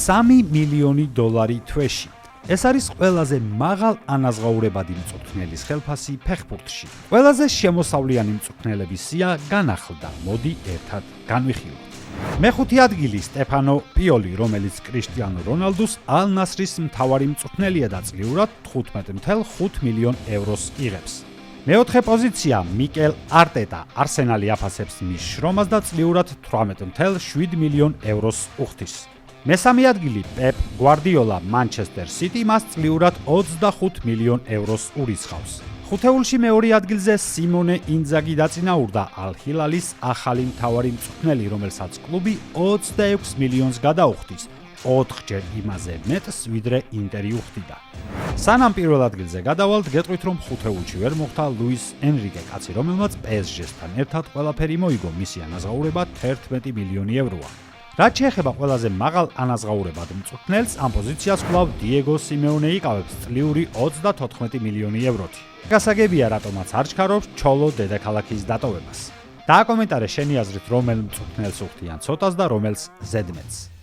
3 მილიონი დოლარი თვეში. ეს არის ყველაზე მაღალ ანაზღაურებადი მწვრთნელის ხელფასი ფეხბურთში. ყველაზე შემოსავლიანი მწვრთნელების სია განახლდა. მოდი ერთად განვიხილოთ. მეხუთე ადგილი სტეფანო პიოლი, რომელიც კრისტიანო რონალდუს ალ-ნასრის მთავარი მწვრთნელია და წლიურად 15.5 მილიონ ევროს იღებს. მეოთხე პოზიცია მიკელ არტეტა, არსენალი აფასებს მის შრომას და წლიურად 18.7 მილიონ ევროს უხდის. მესამე ადგილი პეპ გვარდიოლა, მანჩესტერ სიტი მას წლიურად 25 მილიონ ევროს ურიცხავს. ხუთეულში მეორე ადგილზე სიმონე ინძაგი დაწინაურდა ალ-ჰილალის ახალი მთავარი მწვრთნელი, რომელსაც კლუბი 26 მილიონს გადაუხდის, 4ჯერ იმაზე მეტს, ვიდრე ინტერი უხდიდა. სანამ პირველ ადგილზე გადავალთ, გეტყვით, რომ ხუთეულში ვერ მოხვდა ლუის ენრიკე, კაცი, რომელმაც PSG-სთან ერთად ყველაფერი მოიგო, მისი ანაზღაურება 11 მილიონი ევროა. რაც შეეხება ყველაზე მაღალ ანაზღაურებად მწვრთნელს, ამ პოზიციას კვლავ დიეგო სიმეონე იკავებს წლიური 34 მილიონი ევროთი. გასაგებია, რატომაც არ ჩქარობს ჩოლო დედაქალაქის დატოვებას. დააკომენტარე შენი აზრით, რომელ მწვრთნელს უხდიან ცოტას და რომელს ზედმეტს.